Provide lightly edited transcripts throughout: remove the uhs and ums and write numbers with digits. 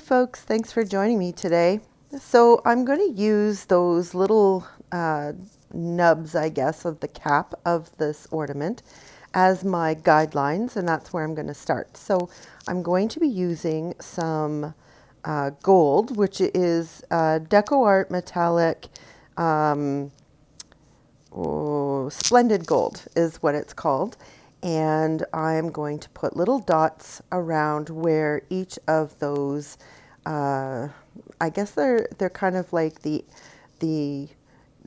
folks, thanks for joining me today. So I'm going to use those little nubs, I guess, of the cap of this ornament as my guidelines, and that's where I'm going to start. So I'm going to be using some gold, which is DecoArt metallic Splendid gold is what it's called. And I'm going to put little dots around where each of those, I guess they're kind of like the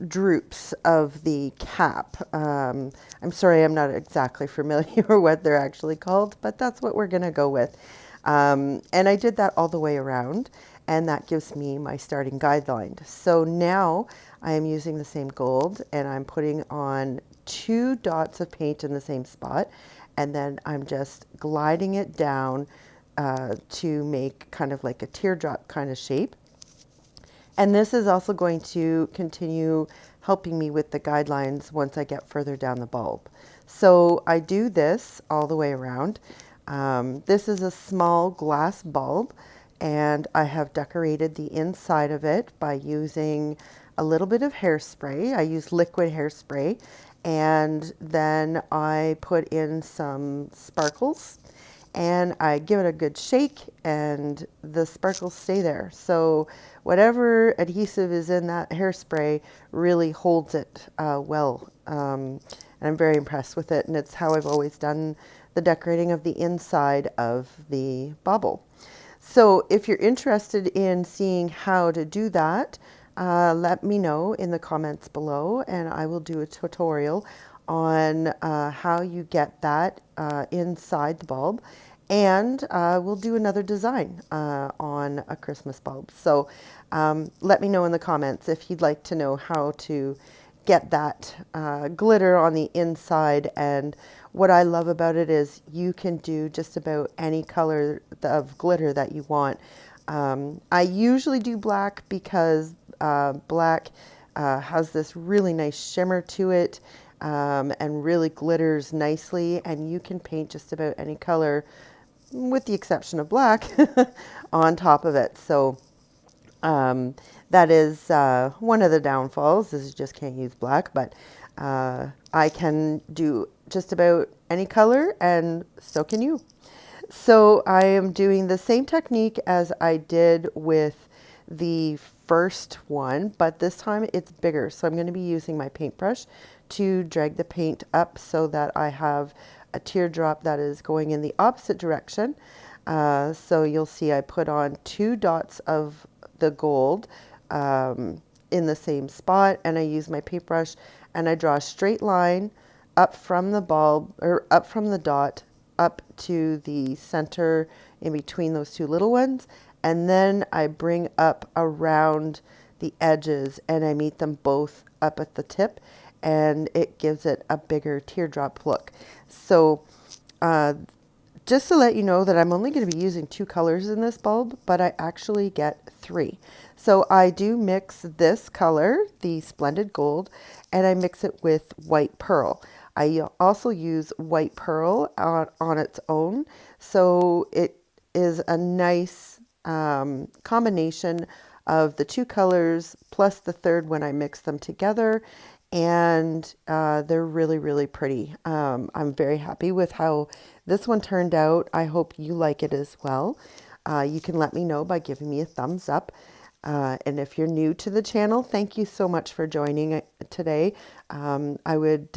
droops of the cap. I'm sorry, I'm not exactly familiar what they're actually called, but that's what we're going to go with. And I did that all the way around, and that gives me my starting guideline. So now I am using the same gold, and I'm putting on 2 dots of paint in the same spot, and then I'm just gliding it down to make kind of like a teardrop kind of shape. And this is also going to continue helping me with the guidelines once I get further down the bulb. So I do this all the way around. This is a small glass bulb, and I have decorated the inside of it by using a little bit of hairspray. I use liquid hairspray, and then I put in some sparkles, and I give it a good shake, and the sparkles stay there. So whatever adhesive is in that hairspray really holds it well. And I'm very impressed with it, and it's how I've always done the decorating of the inside of the bauble. So if you're interested in seeing how to do that, let me know in the comments below, and I will do a tutorial on how you get that inside the bulb. And we'll do another design on a Christmas bulb. So let me know in the comments if you'd like to know how to get that glitter on the inside. And what I love about it is you can do just about any color of glitter that you want. I usually do black because black has this really nice shimmer to it and really glitters nicely, and you can paint just about any color with the exception of black on top of it. So that is one of the downfalls, is you just can't use black, but I can do just about any color, and so can you. So I am doing the same technique as I did with the first one, but this time it's bigger. So I'm going to be using my paintbrush to drag the paint up so that I have a teardrop that is going in the opposite direction. So you'll see I put on 2 dots of the gold in the same spot, and I use my paintbrush and I draw a straight line up from the bulb, or up from the dot up to the center in between those 2 little ones, and then I bring up around the edges and I meet them both up at the tip, and it gives it a bigger teardrop look. So just to let you know that I'm only going to be using 2 colors in this bulb, but I actually get 3. So I do mix this color, the Splendid Gold, and I mix it with white pearl. I also use white pearl on its own, so it is a nice combination of the 2 colors plus the third when I mix them together, and they're really, really pretty. I'm very happy with how this one turned out. I hope you like it as well. You can let me know by giving me a thumbs up. And if you're new to the channel, thank you so much for joining today. I would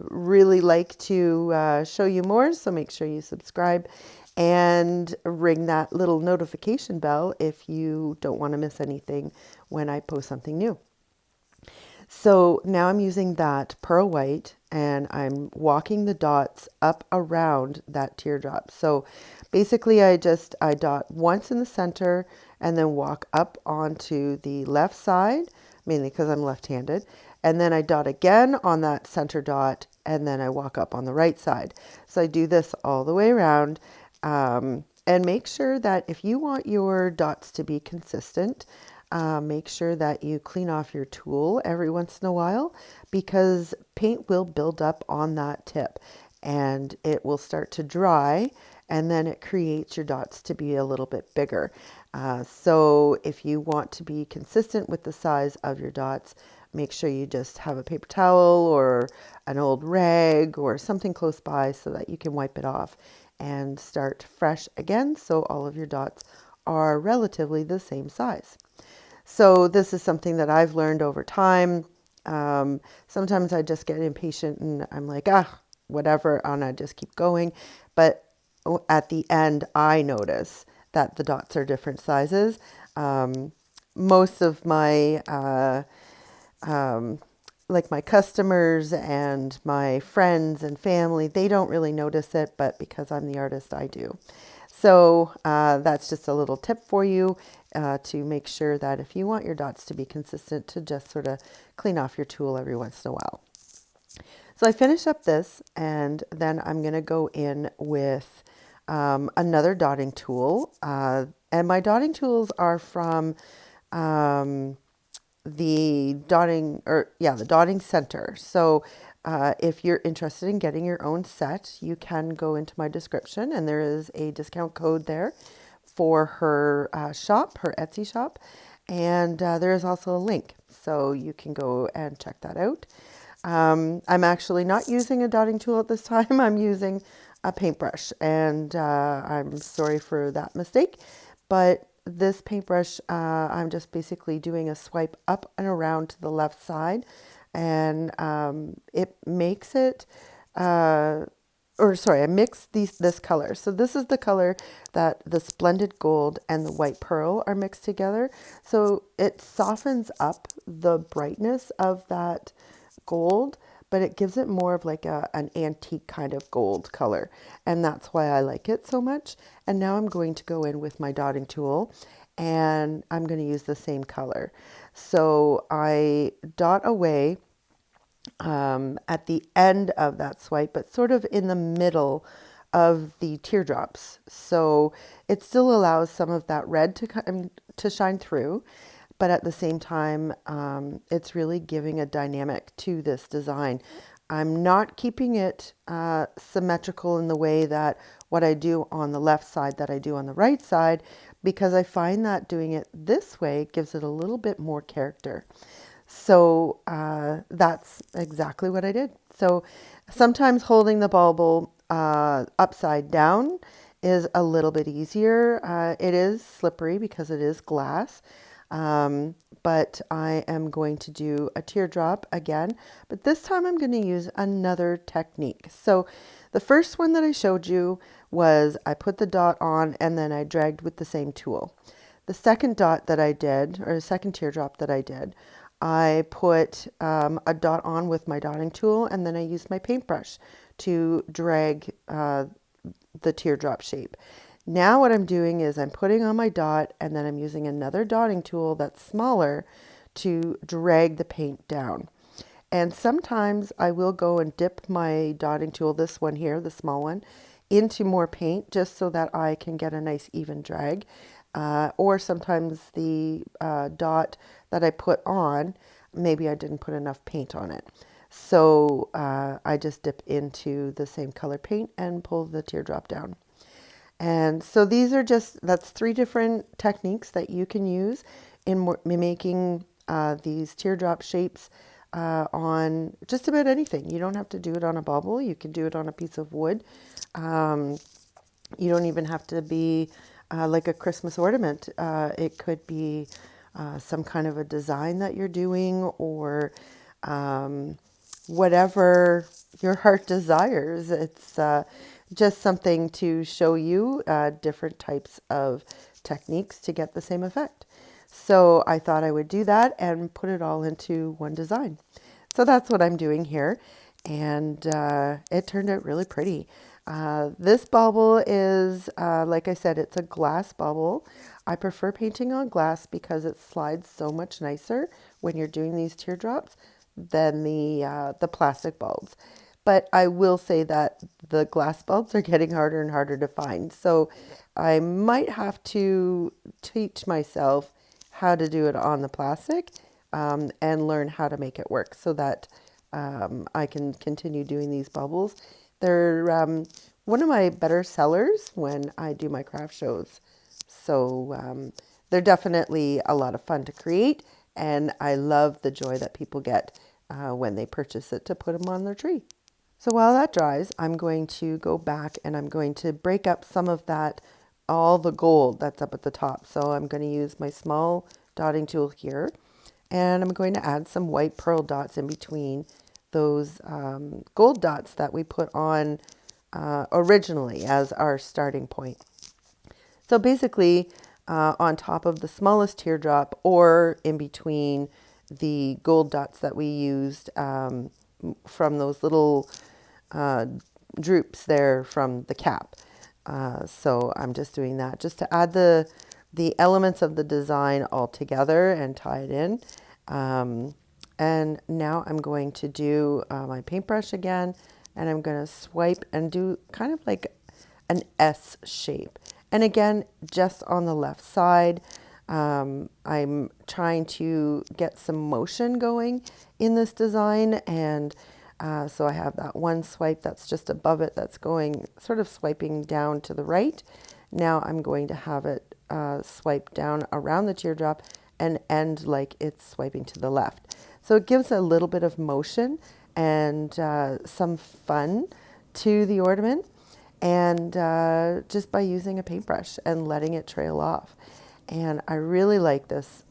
really like to show you more, so make sure you subscribe and ring that little notification bell if you don't want to miss anything when I post something new. So now I'm using that pearl white, and I'm walking the dots up around that teardrop. So basically I dot once in the center and then walk up onto the left side, mainly because I'm left-handed. And then I dot again on that center dot, and then I walk up on the right side. So I do this all the way around. And make sure that if you want your dots to be consistent, make sure that you clean off your tool every once in a while, because paint will build up on that tip and it will start to dry, and then it creates your dots to be a little bit bigger. So if you want to be consistent with the size of your dots, make sure you just have a paper towel or an old rag or something close by so that you can wipe it off and start fresh again, so all of your dots are relatively the same size. So this is something that I've learned over time. Sometimes I just get impatient and I'm like, whatever, and I just keep going. But at the end, I notice that the dots are different sizes. Most of my like my customers and my friends and family, they don't really notice it, but because I'm the artist, I do. So that's just a little tip for you to make sure that if you want your dots to be consistent, to just sort of clean off your tool every once in a while. So I finish up this, and then I'm going to go in with another dotting tool. And my dotting tools are from the Ditting Center. So if you're interested in getting your own set, you can go into my description, and there is a discount code there for her shop, her Etsy shop, and there is also a link, so you can go and check that out. I'm actually not using a dotting tool at this time. I'm using a paintbrush, and I'm sorry for that mistake, but this paintbrush, I'm just basically doing a swipe up and around to the left side, and it makes it, I mixed this color. So this is the color that the Splendid Gold and the White Pearl are mixed together. So it softens up the brightness of that gold, but it gives it more of like an antique kind of gold color. And that's why I like it so much. And now I'm going to go in with my dotting tool, and I'm going to use the same color. So I dot away at the end of that swipe, but sort of in the middle of the teardrops. So it still allows some of that red to shine through, but at the same time, it's really giving a dynamic to this design. I'm not keeping it symmetrical in the way that what I do on the left side that I do on the right side, because I find that doing it this way gives it a little bit more character. So that's exactly what I did. So sometimes holding the bauble upside down is a little bit easier. It is slippery because it is glass. But I am going to do a teardrop again, but this time I'm going to use another technique. So the first one that I showed you was I put the dot on and then I dragged with the same tool. The second dot that I did, or the second teardrop that I did, I put a dot on with my dotting tool, and then I used my paintbrush to drag the teardrop shape. Now what I'm doing is I'm putting on my dot, and then I'm using another dotting tool that's smaller to drag the paint down. And sometimes I will go and dip my dotting tool, this one here, the small one, into more paint just so that I can get a nice even drag. Or sometimes the dot that I put on, maybe I didn't put enough paint on it. So I just dip into the same color paint and pull the teardrop down. And so that's 3 different techniques that you can use in making these teardrop shapes on just about anything. You don't have to do it on a bauble. You can do it on a piece of wood. You don't even have to be like a Christmas ornament. It could be some kind of a design that you're doing, or whatever your heart desires. It's just something to show you different types of techniques to get the same effect. So I thought I would do that and put it all into one design. So that's what I'm doing here, and it turned out really pretty. This bauble is, like I said, it's a glass bauble. I prefer painting on glass because it slides so much nicer when you're doing these teardrops than the plastic bulbs. But I will say that the glass bulbs are getting harder and harder to find. So I might have to teach myself how to do it on the plastic and learn how to make it work so that I can continue doing these bubbles. They're one of my better sellers when I do my craft shows. So they're definitely a lot of fun to create, and I love the joy that people get when they purchase it to put them on their tree. So while that dries, I'm going to go back and I'm going to break up some of that, all the gold that's up at the top. So I'm going to use my small dotting tool here, and I'm going to add some white pearl dots in between those gold dots that we put on originally as our starting point. So basically, on top of the smallest teardrop or in between the gold dots that we used from those little droops there from the cap. So I'm just doing that just to add the elements of the design all together and tie it in. And now I'm going to do my paintbrush again, and I'm going to swipe and do kind of like an S shape. And again, just on the left side, I'm trying to get some motion going in this design. And so I have that one swipe that's just above it that's going sort of swiping down to the right. Now I'm going to have it swipe down around the teardrop and end like it's swiping to the left. So it gives a little bit of motion and some fun to the ornament, and just by using a paintbrush and letting it trail off. And I really like this,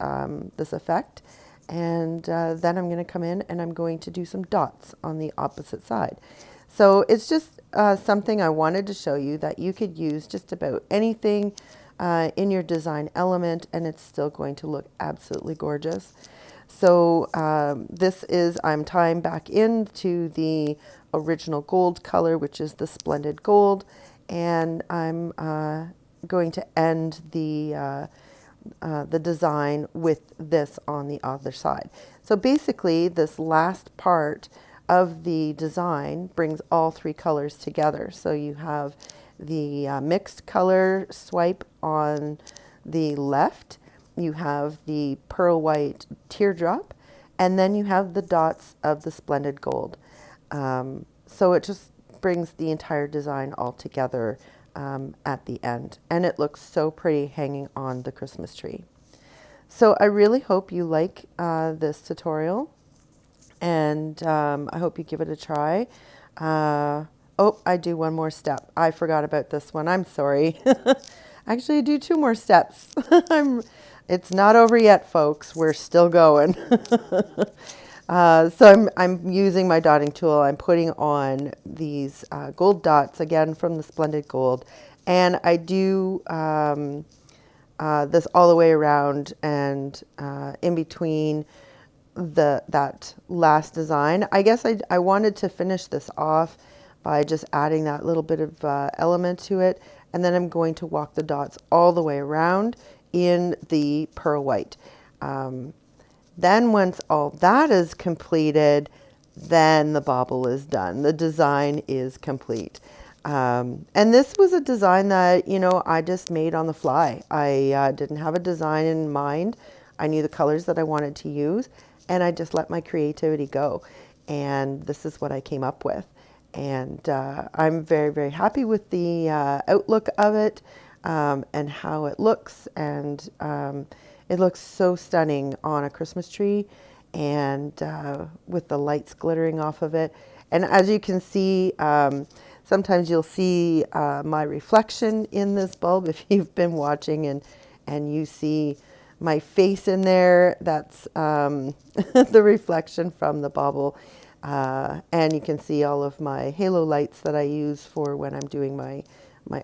this effect. And then I'm going to come in and I'm going to do some dots on the opposite side. So it's just something I wanted to show you that you could use just about anything in your design element, and it's still going to look absolutely gorgeous. So this is, I'm tying back into the original gold color, which is the Splendid Gold, and I'm going to end the design with this on the other side. So basically this last part of the design brings all three colors together. So you have the mixed color swipe on the left, you have the pearl white teardrop, and then you have the dots of the Splendid Gold. So it just brings the entire design all together at the end, and it looks so pretty hanging on the Christmas tree. So I really hope you like this tutorial, and I hope you give it a try. Oh, I do one more step. I forgot about this one. I'm sorry. Actually, I do two more steps. It's not over yet, folks. We're still going. So I'm using my dotting tool. I'm putting on these gold dots, again, from the Splendid Gold. And I do this all the way around, and in between that last design. I guess I wanted to finish this off by just adding that little bit of element to it. And then I'm going to walk the dots all the way around in the pearl white. Then once all that is completed, then the bauble is done. The design is complete. And this was a design that, you know, I just made on the fly. I didn't have a design in mind. I knew the colors that I wanted to use, and I just let my creativity go. And this is what I came up with. And I'm very, very happy with the outlook of it and how it looks. And it looks so stunning on a Christmas tree, and with the lights glittering off of it. And as you can see, sometimes you'll see my reflection in this bulb if you've been watching, and you see my face in there. That's the reflection from the bauble. And you can see all of my halo lights that I use for when I'm doing my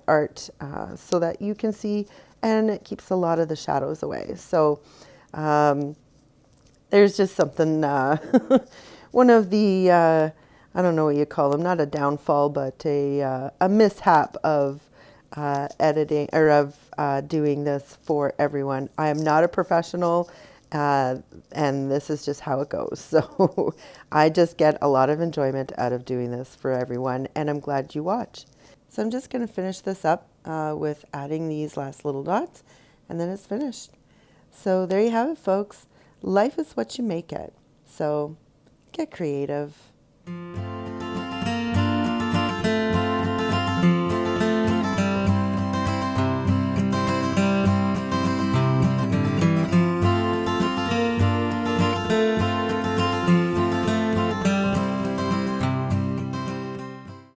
art, so that you can see, and it keeps a lot of the shadows away. So there's just something, one of the, I don't know what you call them, not a downfall, but a mishap of editing, or of doing this for everyone. I am not a professional, and this is just how it goes. So I just get a lot of enjoyment out of doing this for everyone, and I'm glad you watch. So I'm just going to finish this up with adding these last little dots, and then it's finished. So there you have it, folks. Life is what you make it. So get creative.